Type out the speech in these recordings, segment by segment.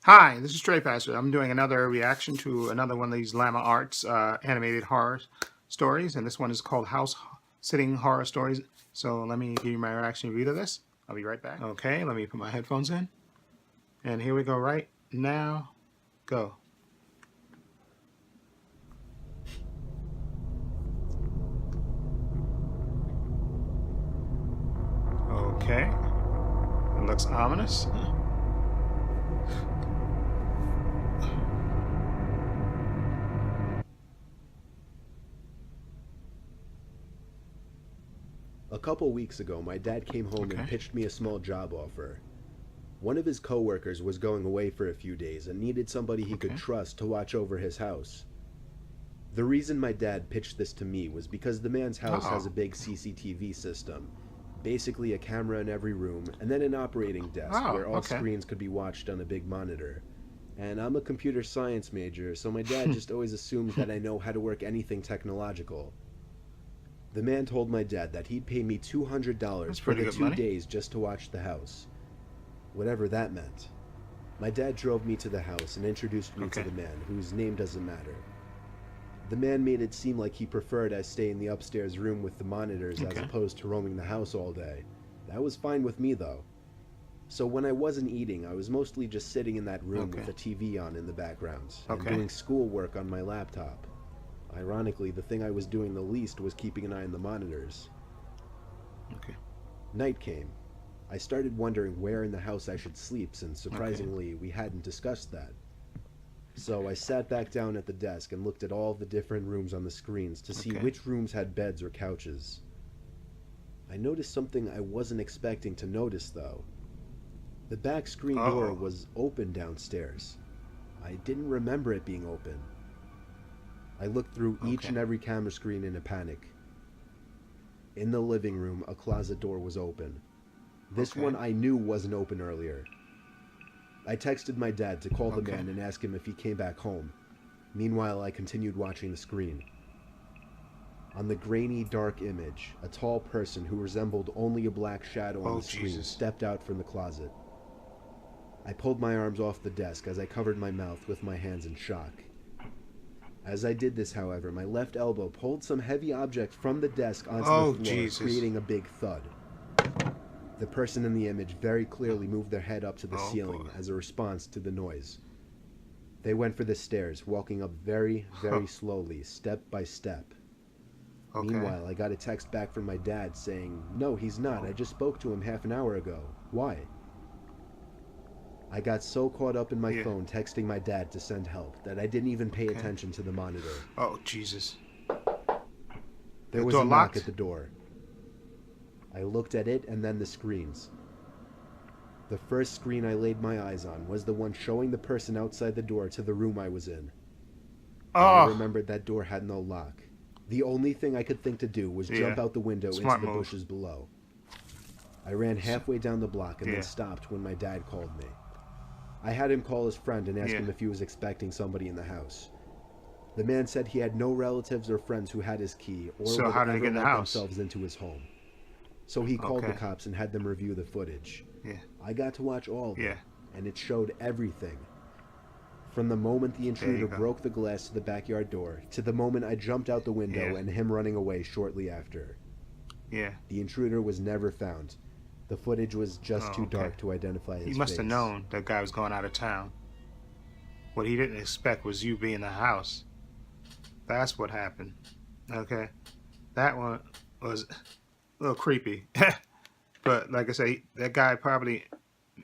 Hi, this is Stray Pastor. I'm doing another reaction to another one of these Llama Arts animated horror stories, and this one is called House Sitting Horror Stories. So let me give you my reaction review to this. I'll be right back. Okay, let me put my headphones in. And here we go right now. Go. Okay. It looks ominous. A couple weeks ago, my dad came home and pitched me a small job offer. One of his coworkers was going away for a few days and needed somebody he could trust to watch over his house. The reason my dad pitched this to me was because the man's house has a big CCTV system, basically a camera in every room, and then an operating desk where all screens could be watched on a big monitor. And I'm a computer science major, so my dad just always assumes that I know how to work anything technological. The man told my dad that he'd pay me $200 for the 2 days just to watch the house, whatever that meant. My dad drove me to the house and introduced me to the man, whose name doesn't matter. The man made it seem like he preferred I stay in the upstairs room with the monitors as opposed to roaming the house all day. That was fine with me though. So when I wasn't eating, I was mostly just sitting in that room with the TV on in the background and doing schoolwork on my laptop. Ironically, the thing I was doing the least was keeping an eye on the monitors. Night came. I started wondering where in the house I should sleep, since surprisingly we hadn't discussed that. So I sat back down at the desk and looked at all the different rooms on the screens to see which rooms had beds or couches. I noticed something I wasn't expecting to notice though. The back screen door was open downstairs. I didn't remember it being open. I looked through each and every camera screen in a panic. In the living room, a closet door was open. This one I knew wasn't open earlier. I texted my dad to call the man and ask him if he came back home. Meanwhile, I continued watching the screen. On the grainy, dark image, a tall person who resembled only a black shadow on the screen stepped out from the closet. I pulled my arms off the desk as I covered my mouth with my hands in shock. As I did this, however, my left elbow pulled some heavy object from the desk onto the floor, creating a big thud. The person in the image very clearly moved their head up to the ceiling as a response to the noise. They went for the stairs, walking up very, very slowly, step by step. Meanwhile, I got a text back from my dad saying, "No, he's not. I just spoke to him half an hour ago. Why?" I got so caught up in my phone texting my dad to send help that I didn't even pay attention to the monitor. Oh, Jesus. There was a knock at the door. I looked at it and then the screens. The first screen I laid my eyes on was the one showing the person outside the door to the room I was in. I remembered that door had no lock. The only thing I could think to do was jump out the window into the bushes below. I ran halfway down the block and then stopped when my dad called me. I had him call his friend and ask him if he was expecting somebody in the house. The man said he had no relatives or friends who had his key or would ever let themselves into his home. So he called the cops and had them review the footage. I got to watch all of it, and it showed everything. From the moment the intruder broke the glass to the backyard door, to the moment I jumped out the window and him running away shortly after. The intruder was never found. The footage was just too dark to identify his face. He must have known that guy was going out of town. What he didn't expect was you being in the house. That's what happened. That one was a little creepy. But like I say, that guy probably,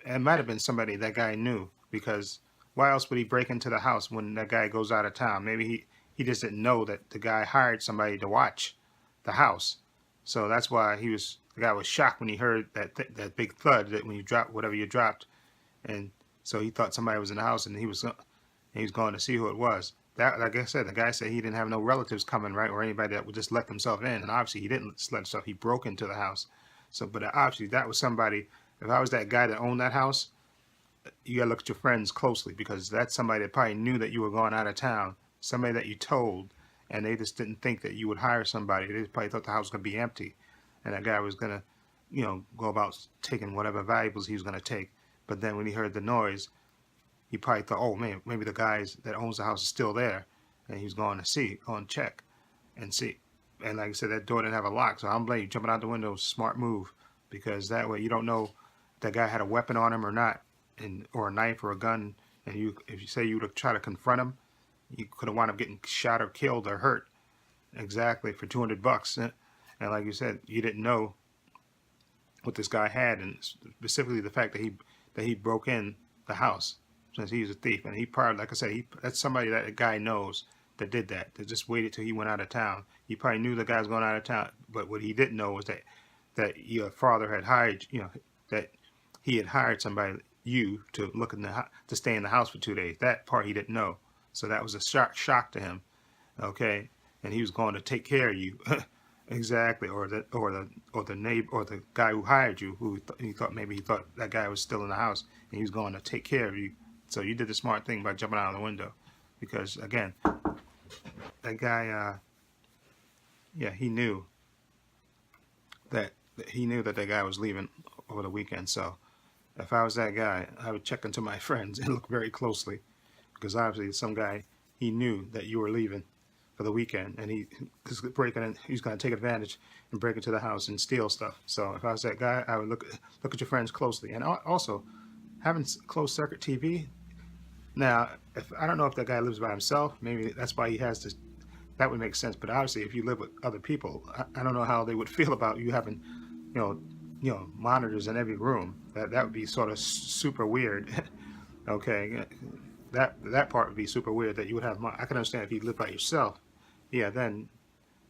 it might have been somebody that guy knew, because why else would he break into the house when that guy goes out of town? Maybe he just didn't know that the guy hired somebody to watch the house. So that's why the guy was shocked when he heard that big thud, that when you dropped whatever you dropped, and so he thought somebody was in the house, and he was going to see who it was. That, like I said, the guy said he didn't have no relatives coming, right, or anybody that would just let themselves in, and obviously he didn't just let himself. He broke into the house. So, but obviously that was somebody. If I was that guy that owned that house, you gotta look at your friends closely, because that's somebody that probably knew that you were going out of town, somebody that you told, and they just didn't think that you would hire somebody. They probably thought the house was gonna be empty, and that guy was gonna, go about taking whatever valuables he was gonna take. But then when he heard the noise, he probably thought, oh man, maybe the guys that owns the house is still there, and he was going to see, go and check, and see. And like I said, that door didn't have a lock, so I'm blaming you. Jumping out the window was a smart move, because that way you don't know if that guy had a weapon on him or not, and or a knife or a gun, and if you say you would try to confront him, you could have wound up getting shot or killed or hurt. Exactly, for $200. And like you said, you didn't know what this guy had, and specifically the fact that he broke in the house, since he's a thief. And he probably, like I said, that's somebody that a guy knows that did that. That just waited till he went out of town. He probably knew the guy was going out of town, but what he didn't know was that your father had hired, that he had hired somebody, you, to look in to stay in the house for 2 days. That part he didn't know, so that was a shock to him. Okay, and he was going to take care of you. Exactly, or the neighbor or the guy who hired you, who he thought that guy was still in the house, and he was going to take care of you. So you did the smart thing by jumping out of the window, because again, that guy, he knew that that guy was leaving over the weekend. So if I was that guy, I would check into my friends and look very closely, because obviously some guy, he knew that you were leaving for the weekend, and he's going to take advantage and break into the house and steal stuff. So if I was that guy, I would look at your friends closely. And also, having closed circuit TV. Now, if I don't know if that guy lives by himself, maybe that's why he has this. That would make sense. But obviously, if you live with other people, I don't know how they would feel about you having, monitors in every room. That would be sort of super weird. Okay. That part would be super weird, that you would have. I can understand if you live by yourself, yeah, then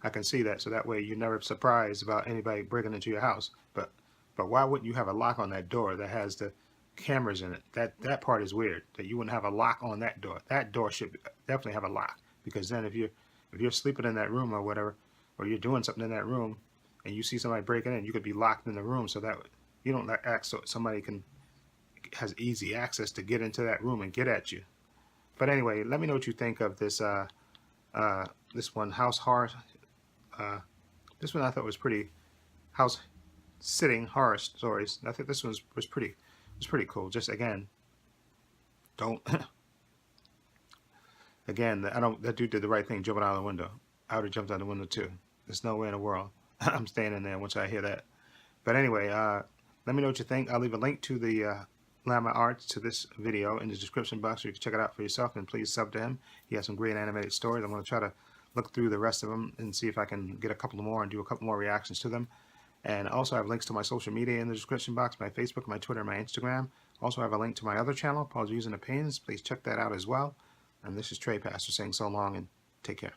I can see that. So that way you're never surprised about anybody breaking into your house. But why wouldn't you have a lock on that door that has the cameras in it? That part is weird, that you wouldn't have a lock on that door. That door should definitely have a lock, because then if you're sleeping in that room or whatever, or you're doing something in that room, and you see somebody breaking in, you could be locked in the room, so that you don't act so somebody has easy access to get into that room and get at you. But anyway, let me know what you think of this this one, house horror. This one I thought was pretty, house sitting horror stories. I think this one was pretty cool. Just again, don't again, that dude did the right thing jumping out of the window. I would have jumped out the window too. There's no way in the world I'm staying in there once I hear that. But anyway, let me know what you think. I'll leave a link to the Llama art to this video in the description box, so you can check it out for yourself, and please sub to him. He has some great animated stories. I'm going to try to look through the rest of them and see if I can get a couple more and do a couple more reactions to them. And also I have links to my social media in the description box, my Facebook, my Twitter, my Instagram. Also I have a link to my other channel, Paul's Using Opinions. Please check that out as well. And this is Trey Pastor saying so long and take care.